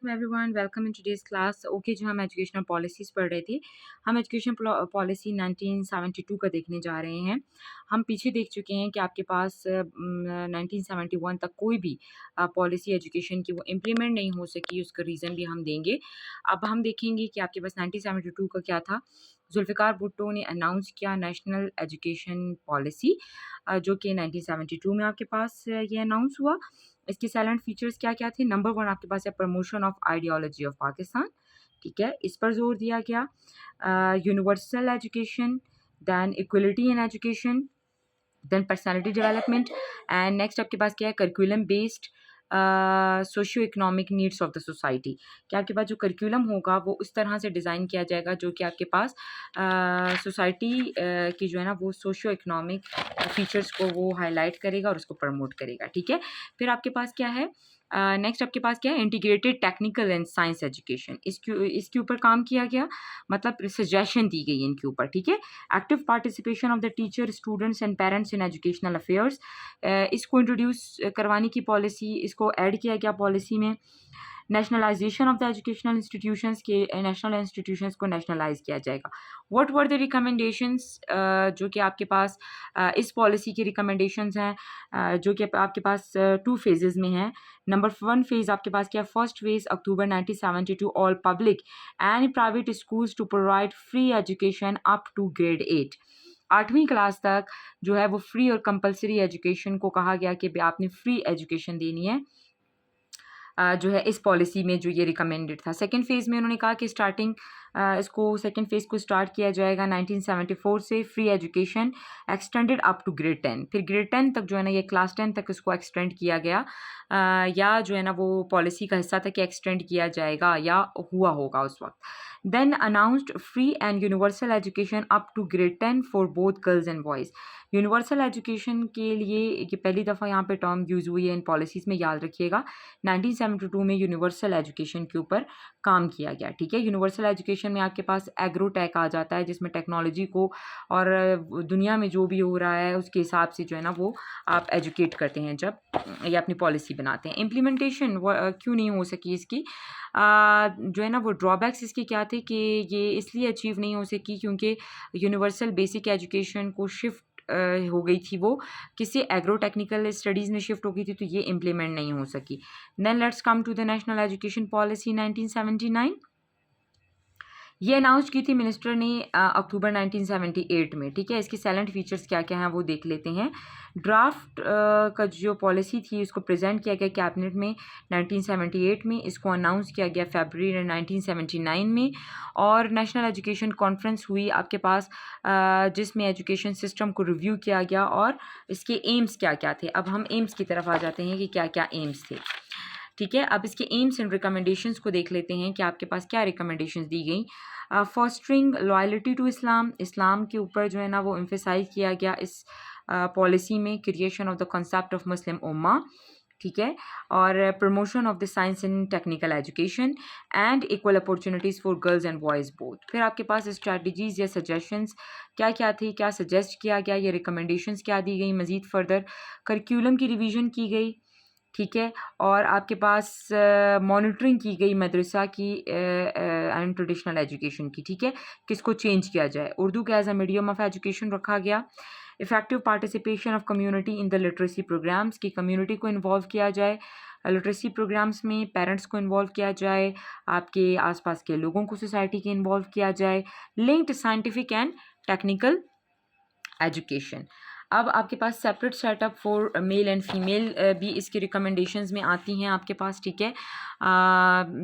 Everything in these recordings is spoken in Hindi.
वालेकुम everyone, welcome in today's class. Okay, जो हम एजुकेशनल पॉलिसीज़ पढ़ रहे थे, हम एजुकेशन पॉलिसी 1972 का देखने जा रहे हैं। हम पीछे देख चुके हैं कि आपके पास 1971 तक कोई भी पॉलिसी एजुकेशन की वो इम्प्लीमेंट नहीं हो सकी, उसका रीज़न भी हम देंगे। अब हम देखेंगे कि आपके पास 1972 का क्या था। जुल्फ़िकार भुट्टो ने अनाउंस किया नेशनल एजुकेशन पॉलिसी, जो कि 1972 में आपके पास ये अनाउंस हुआ। इसके साइलेंट फीचर्स क्या-क्या थे? नंबर 1 आपके पास है promotion of ideology of Pakistan, ठीक है? इस पर ज़ोर दिया गया। Universal education, then equality in education, then personality development and next आपके पास क्या है? Curriculum based socio economic needs of the society. कि आपके पास जो करिकुलम होगा वो उस तरह से डिज़ाइन किया जाएगा जो कि आपके पास सोसाइटी की जो है ना वो सोशियो इकोनॉमिक फीचर्स को वो हाईलाइट करेगा और उसको प्रमोट करेगा, ठीक है? फिर आपके पास क्या है? नेक्स्ट आपके पास क्या है? Integrated technical and science education. इसके ऊपर काम किया गया, मतलब सजेशन दी गई इनके ऊपर, ठीक है? Active participation of the teacher, students and parents in educational affairs, इसको इंट्रोड्यूस करवाने की पॉलिसी, इसको ऐड किया गया पॉलिसी में। Nationalisation of the educational institutions के नेशनल इंस्टीट्यूशंस को नेशनलाइज किया जाएगा। व्हाट वर द रिकमेंडेशंस जो कि आपके पास इस पॉलिसी की रिकमेंडेशंस हैं, जो कि आपके पास 2 फेजेस में हैं। नंबर 1 फेज़ आपके पास क्या है? First phase October 1972 all public and private schools to provide free education up to grade 8। 8वीं क्लास तक जो है वो फ्री और कंपल्सरी एजुकेशन को कहा गया कि आपने फ्री एजुकेशन देनी है, जो है इस पॉलिसी में जो ये रिकमेंडेड था। सेकंड फेज़ में उन्होंने कहा कि इसको सेकंड फेज़ को स्टार्ट किया जाएगा 1974 से, free education extended up to grade 10। फिर ग्रेड 10 तक जो है ना ये क्लास 10 तक इसको एक्सटेंड किया गया, या जो है ना वो पॉलिसी का हिस्सा था कि एक्सटेंड किया जाएगा या हुआ होगा उस वक्त। Then announced free and universal education up to grade 10 for both girls and boys. Universal education के लिए ये पहली दफ़ा यहाँ पे टर्म यूज़ हुई है इन पॉलिसीज़ में, याद रखिएगा। 1972 में यूनिवर्सल एजुकेशन के ऊपर काम किया गया, ठीक है? यूनिवर्सल एजुकेशन में आपके पास एग्रोटेक आ जाता है, जिसमें टेक्नोलॉजी को और दुनिया में जो भी हो रहा है उसके हिसाब से जो है ना वो आप एजुकेट करते हैं जब ये अपनी पॉलिसी बनाते हैं। इम्प्लीमेंटेशन क्यों नहीं हो सकी इसकी? जो है ना वो ड्रॉबैक्स इसके क्या थे कि ये इसलिए अचीव नहीं हो सकी क्योंकि यूनिवर्सल बेसिक एजुकेशन को शिफ्ट हो गई थी, वो किसी एग्रो टेक्निकल स्टडीज़ में शिफ्ट हो गई थी, तो ये इम्प्लीमेंट नहीं हो सकी। Then let's come to the national education policy 1979। ये अनाउंस की थी मिनिस्टर ने अक्टूबर 1978 में, ठीक है? इसके साइलेंट फीचर्स क्या-क्या हैं वो देख लेते हैं। ड्राफ्ट का जो पॉलिसी थी उसको प्रेजेंट किया गया कैबिनेट में 1978 में, इसको अनाउंस किया गया फरवरी 1979 में, और नेशनल एजुकेशन कॉन्फ्रेंस हुई आपके पास, जिसमें एजुकेशन सिस्टम को रिव्यू किया गया और इसके एम्स क्या-क्या थे। अब हम एम्स की तरफ आ जाते हैं कि क्या-क्या एम्स थे, ठीक है? अब इसके एम्स एंड रिकमेंडेशंस को देख लेते हैं कि आपके पास क्या रिकमेंडेशंस दी गई। फॉस्टरिंग लॉयल्टी टू इस्लाम, इस्लाम के ऊपर जो है ना वो एम्फेसाइज किया गया इस पॉलिसी में। Creation of the concept of Muslim उम्मा, ठीक है? और promotion of the science and technical education and equal opportunities for girls and boys both. फिर आपके पास स्ट्रैटेजीज़ या सजेशंस क्या-क्या थी, क्या सजेस्ट किया गया, ये रिकमेंडेशंस क्या दी गई मज़ीद फर्दर। करिकुलम की रिवीजन की गई, ठीक है? और आपके पास मॉनिटरिंग की गई मदरसा की एंड ट्रेडिशनल एजुकेशन की, ठीक है? किसको चेंज किया जाए। उर्दू को as a medium of education रखा गया। Effective participation of community in the literacy programs, की कम्युनिटी को इन्वॉल्व किया जाए लिटरेसी प्रोग्राम्स में, पेरेंट्स को इन्वॉल्व किया जाए, आपके आसपास के लोगों को सोसाइटी के इन्वॉल्व किया जाए। Linked scientific and technical education. अब आपके पास separate setup for male and female भी इसकी रिकमेंडेशंस में आती हैं आपके पास, ठीक है?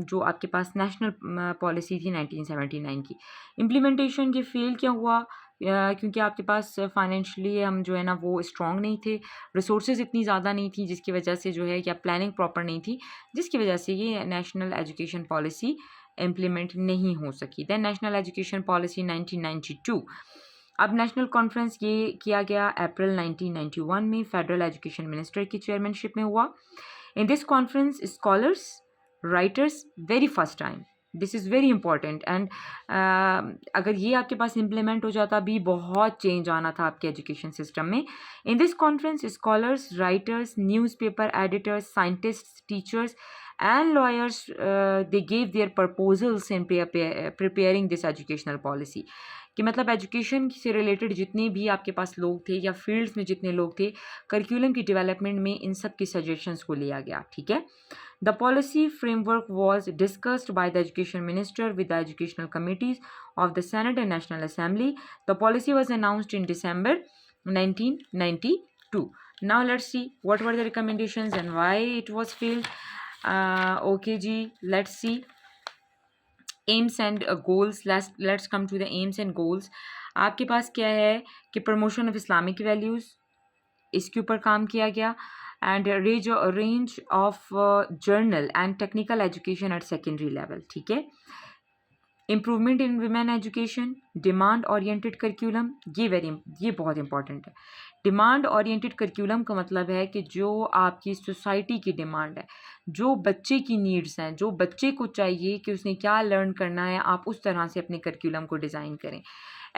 जो आपके पास नेशनल पॉलिसी थी 1979 की। इम्प्लीमेंटेशन ये फेल क्या हुआ? क्योंकि आपके पास फाइनेंशियली हम जो है ना वो स्ट्रॉन्ग नहीं थे, रिसोर्सेज इतनी ज़्यादा नहीं थी, जिसकी वजह से जो है या प्लानिंग प्रॉपर नहीं थी, जिसकी वजह से ये नेशनल एजुकेशन पॉलिसी इम्प्लीमेंट नहीं हो सकी। Then national education policy 1992। अब नेशनल कॉन्फ्रेंस ये किया गया अप्रैल 1991 में, फेडरल एजुकेशन मिनिस्टर की चेयरमैनशिप में हुआ। In this conference scholars, writers, very first time, this is very important and अगर ये आपके पास इम्प्लीमेंट हो जाता भी बहुत चेंज आना था आपके एजुकेशन सिस्टम में। In this conference scholars, writers, newspaper editors, scientists, teachers and lawyers they gave their proposals in preparing this educational policy. कि मतलब एजुकेशन से रिलेटेड जितने भी आपके पास लोग थे या फील्ड्स में जितने लोग थे, करिकुलम की डेवलपमेंट में इन सब की सजेशंस को लिया गया, ठीक है। The policy framework was discussed by the education minister with the educational committees of the senate and national assembly. The policy was announced in December 1992. Now let's see what were the recommendations and why it was failed. Okay जी, let's see aims and goals. Let's come to the aims and goals. आपके पास क्या है कि प्रमोशन ऑफ इस्लामिक वैल्यूज़, इसके ऊपर काम किया गया. And range of journal and technical education at secondary level, ठीक है. Improvement in women education, demand oriented curriculum, ये बहुत इंपॉर्टेंट है. डिमांड ओरिएंटेड करिकुलम का मतलब है कि जो आपकी सोसाइटी की डिमांड है, जो बच्चे की नीड्स हैं, जो बच्चे को चाहिए कि उसने क्या लर्न करना है, आप उस तरह से अपने करिकुलम को डिज़ाइन करें.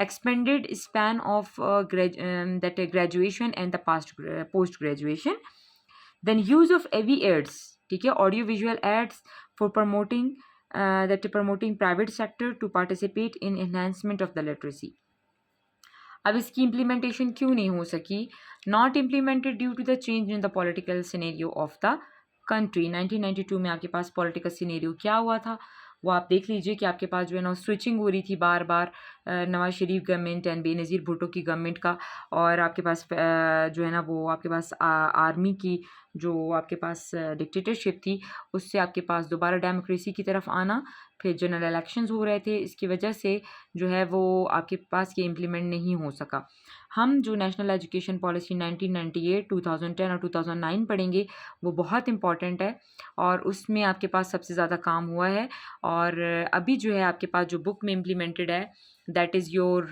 Expanded span of that graduation and the post graduation. Then use of AV aids, ठीक है, audio visual aids for promoting private sector to participate in enhancement of the literacy. अब इसकी इम्प्लीमेंटेशन क्यों नहीं हो सकी? Not implemented due to the change in the political scenario of the country. 1992 में आपके पास पॉलिटिकल सिनेरियो क्या हुआ था वो आप देख लीजिए कि आपके पास जो है ना स्विचिंग हो रही थी बार बार नवाज शरीफ गवर्नमेंट एंड बेनज़ीर भुट्टो की गवर्नमेंट का, और आपके पास जो है ना वो आपके पास आर्मी की जो आपके पास डिक्टेटरशिप थी, उससे आपके पास दोबारा डेमोक्रेसी की तरफ आना, फिर जनरल इलेक्शंस हो रहे थे, इसकी वजह से जो है वो आपके पास ये इम्प्लीमेंट नहीं हो सका. हम जो नेशनल एजुकेशन पॉलिसी 1998, 2010 और 2009 पढ़ेंगे वो बहुत इम्पॉर्टेंट है और उसमें आपके पास सबसे ज़्यादा काम हुआ है. और अभी जो है आपके पास जो बुक में इम्प्लीमेंटेड है दैट इज़ योर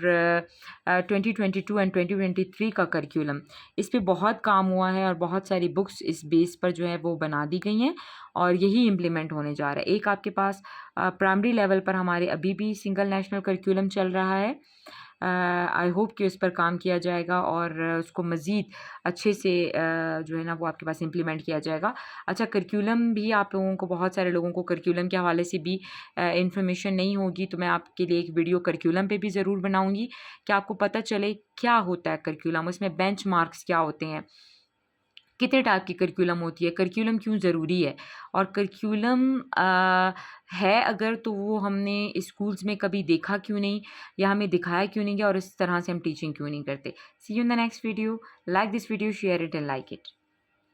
2022 एंड 2023 का करिकुलम, इस पे बहुत काम हुआ है और बहुत सारी बुक्स इस बेस पर जो है वो बना दी गई हैं और यही इम्प्लीमेंट होने जा रहा है. एक आपके पास प्राइमरी लेवल पर हमारे अभी भी सिंगल नेशनल करिकुलम चल रहा है. आई होप कि उस पर काम किया जाएगा और उसको मज़ीद अच्छे से जो है ना वो आपके पास इम्प्लीमेंट किया जाएगा. अच्छा, करिकुलम भी आप लोगों को, बहुत सारे लोगों को करिकुलम के हवाले से भी इंफॉर्मेशन नहीं होगी, तो मैं आपके लिए एक वीडियो करिकुलम पे भी ज़रूर बनाऊंगी कि आपको पता चले क्या होता है करिकुलम, उसमें बेंच मार्क्स क्या होते हैं, कितने टाइप की करिकुलम होती है, करिकुलम क्यों ज़रूरी है, और करिकुलम है अगर तो वो हमने स्कूल्स में कभी देखा क्यों नहीं या हमें दिखाया क्यों नहीं गया और इस तरह से हम टीचिंग क्यों नहीं करते. See you in the next video. Like this video, share it and like it.